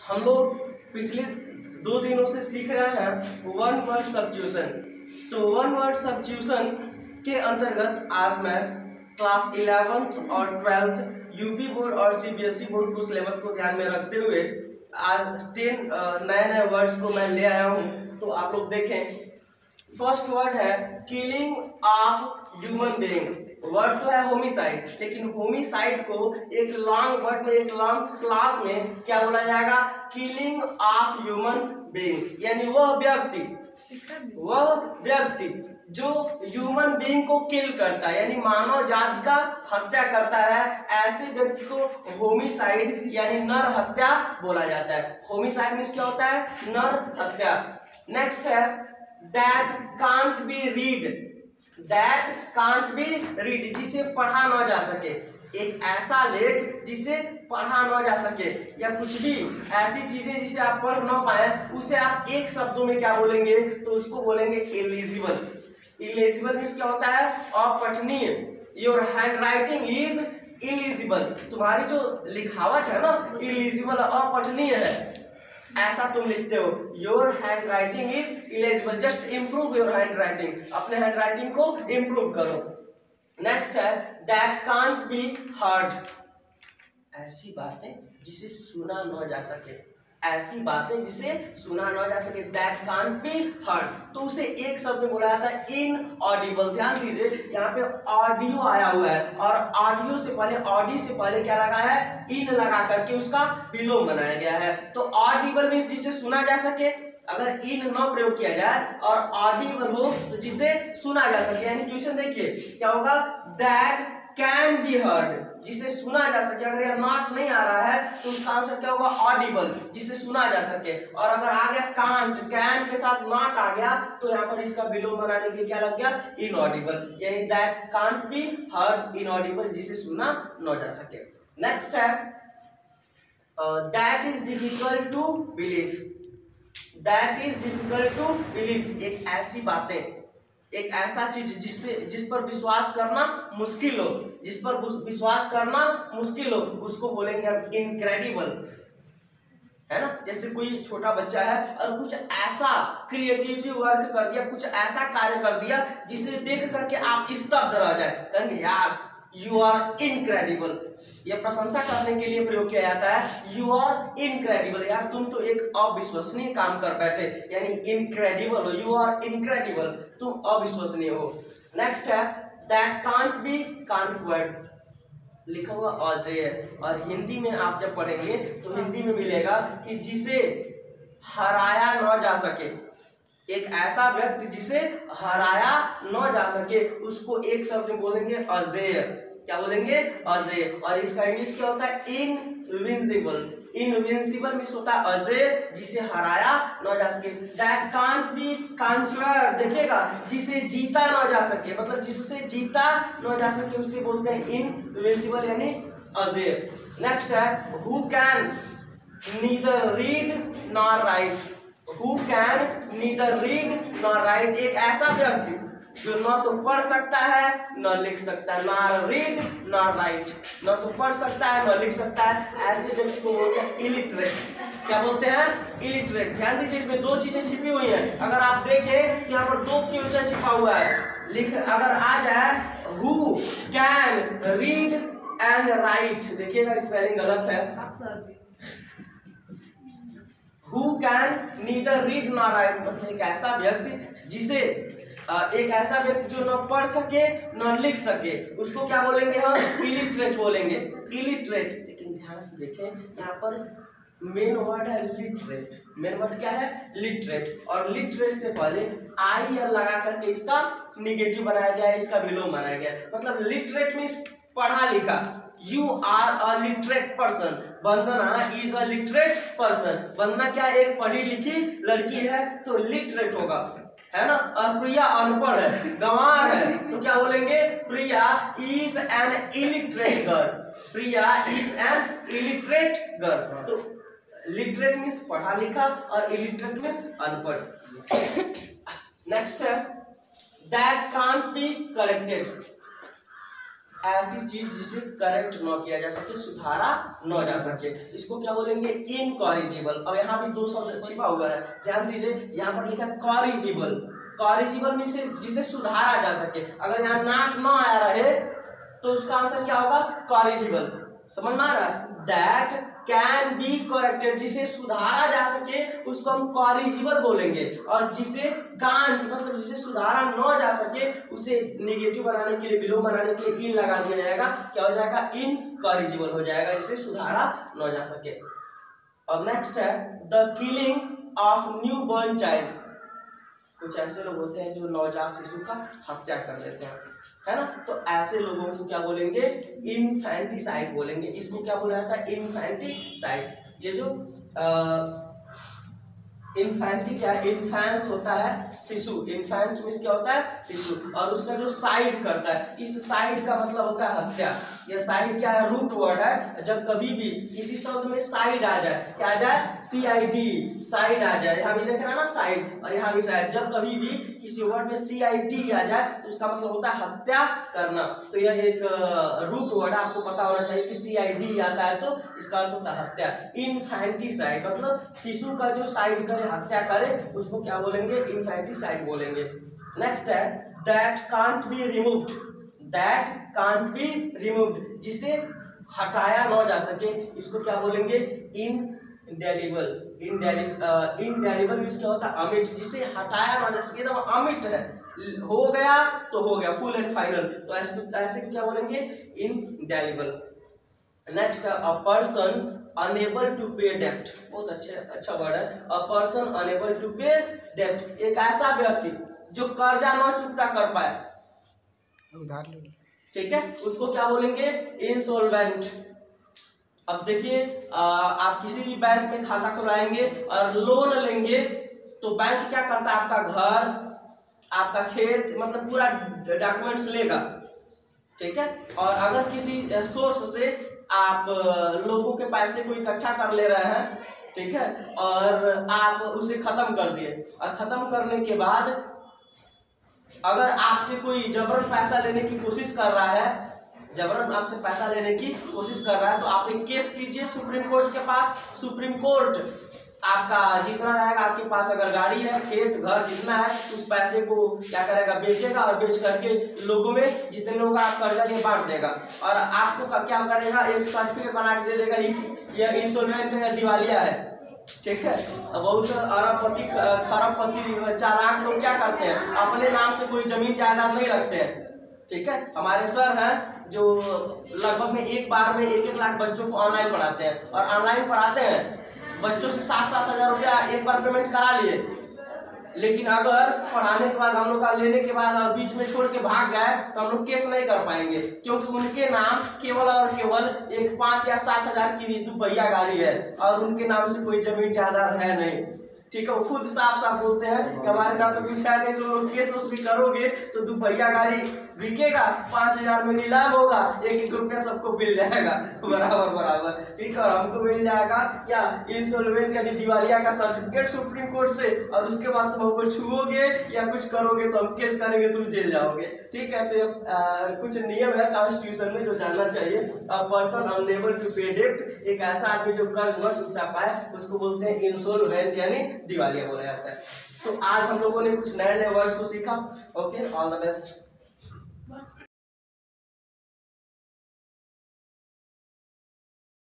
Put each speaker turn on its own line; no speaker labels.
हम लोग पिछले 2 दिनों से सीख रहे हैं वन वर्ड सब्स्टिट्यूशन। तो वन वर्ड सब्स्टिट्यूशन के अंतर्गत आज मैं क्लास 11th और 12th यूपी बोर्ड और सीबीएसई बोर्ड को सिलेबस को ध्यान में रखते हुए आज 10 नए नए वर्ड्स को मैं ले आया हूँ। तो आप लोग देखें, फर्स्ट वर्ड है killing of human being. Word तो है होमिसाइड, लेकिन होमिसाइड को एक लॉन्ग वर्ड में, एक लॉन्ग क्लास में क्या बोला जाएगा? किलिंग ऑफ ह्यूमन बीइंग, यानी वह व्यक्ति जो ह्यूमन बीइंग को किल करता है, यानी मानव जाति का हत्या करता है, ऐसे व्यक्ति को होमिसाइड यानी नर हत्या बोला जाता है। होमिसाइड मीन्स क्या होता है? नर हत्या। नेक्स्ट है that can't B read. That can't B read, जिसे पढ़ा न जा सके। एक ऐसा लेख जिसे पढ़ा न जा सके, या कुछ भी ऐसी चीजें जिसे आप पढ़ न पाए, उसे आप एक शब्दों में क्या बोलेंगे? तो उसको बोलेंगे इलिजिबल। इलिजिबल मीन्स क्या होता है? अपठनीय। Your handwriting is illegible. तुम्हारी जो लिखावट है ना, इलिजिबल, अपठनीय है, ऐसा तुम लिखते हो। Your handwriting is eligible. Just improve your hand writing, अपने हैंड राइटिंग को इम्प्रूव करो। नेक्स्ट है दैट कांट बी हर्ड। ऐसी बातें जिसे सुना न जा सके, ऐसी बातें जिसे सुना न जा सके, दैट कांट बी हर्ड। तो उसे एक शब्द में बोला जाता है इनऑडिबल। ध्यान दीजिए, यहाँ पे ऑडियो आया हुआ है और ऑडियो से पहले, ऑडी से पहले क्या लगा है? इन लगा करके उसका विलोम बनाया गया है। तो ऑडिबल मीन्स जिसे सुना जा सके। अगर इन न प्रयोग किया जाए और ऑडिबल हो तो जिसे सुना जा सके। यानी क्वेश्चन देखिए क्या होगा? दैट कैन बी हर्ड, जिसे सुना जा सके। अगर यह नॉट नहीं आ रहा है तो उसका आंसर क्या होगा? ऑडिबल, जिसे सुना जा सके। और अगर आ गया कांट, कैन के साथ नॉट आ गया तो यहाँ पर इसका विलोम बनाने के लिए क्या लग गया? इनऑडिबल। यानी that can't be heard, inaudible, जिसे सुना न जा सके। नेक्स्ट है that is difficult to believe. That is difficult to believe, एक ऐसी बातें, एक ऐसा चीज जिस पर विश्वास करना मुश्किल हो, जिस पर विश्वास करना मुश्किल हो, उसको बोलेंगे हम इनक्रेडिबल, है ना। जैसे कोई छोटा बच्चा है और कुछ ऐसा क्रिएटिविटी वर्क कर दिया, कुछ ऐसा कार्य कर दिया जिसे देख करके आप स्तब्ध रह जाए, कहेंगे यार यू आर इनक्रेडिबल। यह प्रशंसा करने के लिए प्रयोग किया जाता है। यू आर इनक्रेडिबल, यार तुम तो एक अविश्वसनीय काम कर बैठे, यानी इनक्रेडिबल हो, यू आर इनक्रेडिबल, तुम अविश्वसनीय हो। नेक्स्ट है दैट कांट बी कॉन्क्वर्ड, लिखा हुआ अजेय। और हिंदी में आप जब पढ़ेंगे तो हिंदी में मिलेगा कि जिसे हराया न जा सके। एक ऐसा व्यक्ति जिसे हराया न जा सके, उसको एक शब्द में बोलेंगे अजेय। क्या बोलेंगे? अजेय। और इसका इंग्लिश क्या होता है? इनविंसिबल। इनविंसिबल मीन्स होता है अजेय, जिसे हराया न जा सके। दैट कांट बी कॉन्क्वर्ड, देखिएगा, जिसे जीता न जा सके, मतलब जिससे जीता न जा सके उसे बोलते हैं इनविंसिबल, यानी अजेय। नेक्स्ट है who can neither read nor right. Who can neither read nor write, एक ऐसा व्यक्ति जो न तो पढ़ सकता है न लिख सकता है, न रीड न राइट, न तो पढ़ सकता है न लिख सकता है, ऐसे व्यक्ति को बोलते हैं इलिटरेट। क्या बोलते हैं? इलिटरेट। ध्यान दीजिए, इसमें दो चीजें छिपी हुई हैं। अगर आप देखें यहाँ पर दो क्वेश्चन छिपा हुआ है। लिख, अगर आ जाए who can read and right, देखिएगा स्पेलिंग गलत है। Who can neither read nor write, मतलब एक ऐसा व्यक्ति जिसे एक ऐसा व्यक्ति जो न पढ़ सके न लिख सके, उसको क्या बोलेंगे हम? इलिटरेट बोलेंगे, इलिटरेट। लेकिन ध्यान से देखें, यहाँ पर मेन वर्ड है लिटरेट। मेन वर्ड क्या है? लिटरेट। और लिटरेट से पहले आई लगा करके इसका निगेटिव बनाया गया है, इसका विलोम बनाया गया है। मतलब लिटरेट मीन्स पढ़ा लिखा। You are a literate person. Vandana is a literate person. Vandana क्या? एक पढ़ी लिखी लड़की है, तो लिटरेट होगा, है ना। और प्रिया अनपढ़ है, गंवार है, तो क्या बोलेंगे? Priya is an illiterate girl. Priya is an illiterate girl. तो लिटरेट मीन्स पढ़ा लिखा और इलिटरेट मीन्स अनपढ़। नेक्स्ट है दैट कांट बी करेक्टेड। ऐसी चीज जिसे करेक्ट न किया जा सके, सुधारा न जा सके, इसको क्या बोलेंगे? इनकॉरिजिबल। अब यहाँ भी दो शब्द छिपा हुआ है, ध्यान दीजिए। यहाँ पर लिखा कॉरिजिबल। कॉरिजिबल में से जिसे सुधारा जा सके। अगर यहाँ नाट न आया रहे तो उसका आंसर क्या होगा? कॉरिजिबल। समझ में आ रहा है? दैट कैन बी करेक्टेड, जिसे सुधारा जा सके उसको हम कॉरिजिबल बोलेंगे, और जिसे कांट मतलब जिसे सुधारा न जा सके उसे नेगेटिव बनाने के लिए, बिलो बनाने के लिए इन लगा दिया जाएगा। क्या हो जाएगा? इनकॉरिजिबल हो जाएगा, जिसे सुधारा न जा सके। अब नेक्स्ट है the killing of new born child. कुछ ऐसे लोग होते हैं जो नवजात शिशु का हत्या कर देते हैं, है ना? तो ऐसे लोगों को क्या बोलेंगे? इन्फेंटिसाइड बोलेंगे। इसको क्या बोला जाता है? इन्फेंटिसाइड। ये जो इन्फेंटी क्या है? इन्फेंस होता है शिशु। इन्फेंट मीन्स क्या होता है? शिशु। और उसका जो साइड करता है, इस साइड का मतलब होता है हत्या। ये साइड क्या है? रूट वर्ड है। जब कभी भी किसी शब्द में साइड आ जाए, क्या आ जाए? CID, साइड आ जाए। यहाँ भी देख रहे हैं ना साइड, और यहाँ भी साइड। जब कभी भी किसी वर्ड में CID आ जाए तो उसका मतलब होता है हत्या करना। तो यह एक रूट वर्ड आपको पता होना चाहिए कि CID आता है तो इसका अर्थ होता है हत्या। इन्फेंटिसाइड मतलब शिशु का जो साइड करे, हत्या करे, उसको क्या बोलेंगे? इन्फेंटिसाइड बोलेंगे। नेक्स्ट है that can't be removed. That can't be removed, जिसे हटाया न जा सके, इसको क्या बोलेंगे? इनडेलिबल। इनडेलिबल मीन्स क्या होता है? अमिट। जिसे हटाया न जा सके, एकदम अमिट है, हो गया तो हो गया, फुल एंड फाइनल। तो ऐसे क्या बोलेंगे? Indelible. Next a person unable to pay डेप्ट। बहुत अच्छा वर्ड है। अ पर्सन अनेबल टू पे डेप्ट, एक ऐसा व्यक्ति जो कर्जा न चुकता कर पाए, उधार ले, ठीक है, उसको क्या बोलेंगे? इंसॉल्वेंट। अब देखिए आप किसी भी बैंक में खाता खुलाएंगे और लोन लेंगे तो बैंक क्या करता है? आपका घर, आपका खेत, मतलब पूरा डॉक्यूमेंट्स लेगा, ठीक है। और अगर किसी सोर्स से आप लोगों के पैसे को इकट्ठा कर ले रहे हैं, ठीक है, और आप उसे खत्म कर दिए, और खत्म करने के बाद अगर आपसे कोई जबरन पैसा लेने की कोशिश कर रहा है, जबरन आपसे पैसा लेने की कोशिश कर रहा है, तो आप एक केस कीजिए सुप्रीम कोर्ट के पास। सुप्रीम कोर्ट आपका जितना रहेगा, आपके पास अगर गाड़ी है, खेत, घर जितना है, उस पैसे को क्या करेगा? बेचेगा, और बेच करके लोगों में जितने लोग आप कर्जा लिए बांट देगा, और आपको क्या करेगा? एक सर्टिफिकेट बना के दे देगा, यह इंसॉल्वेंट है, दिवालिया है, ठीक है। बहुत अरबपति, खरबपति, चालाक लोग क्या करते हैं? अपने नाम से कोई जमीन जायदाद नहीं रखते हैं, ठीक है। हमारे सर हैं जो लगभग में एक बार में 1-1 लाख बच्चों को ऑनलाइन पढ़ाते हैं, और ऑनलाइन पढ़ाते हैं बच्चों से 7-7 हज़ार रुपया एक बार पेमेंट करा लिए, लेकिन अगर पढ़ाने के बाद हम लोग का लेने के बाद और बीच में छोड़ के भाग गए तो हम लोग केस नहीं कर पाएंगे, क्योंकि उनके नाम केवल और केवल एक 5 या 7 हज़ार की दुपहिया गाड़ी है, और उनके नाम से कोई जमीन जायदाद है नहीं, ठीक है। वो खुद साफ साफ बोलते हैं कि हमारे नाम पे कुछ है नहीं, तो लोग केस भी करोगे तो दुपहिया गाड़ी बिकेगा, 5,000 में नीलाम होगा, 1-1 रुपया सबको मिल जाएगा बराबर बराबर, ठीक है। और हमको मिल जाएगा क्या? इंसॉल्वेंट यानी दिवालिया का सर्टिफिकेट सुप्रीम कोर्ट से, और उसके बाद तुम हमको छुओगे या कुछ करोगे तो हम केस करेंगे, तुम जेल जाओगे, ठीक है। तो ये कुछ नियम है कॉन्स्टिट्यूशन में जो जानना चाहिए। अ पर्सन अनएबल टू पे डेब्ट, एक ऐसा आदमी जो कर्ज न चुका पाए, उसको बोलते हैं इंसॉल्वेंट यानी दिवालिया बोला जाता है। तो आज हम लोगों ने कुछ नए वर्ड्स को सीखा। Okay, all the best.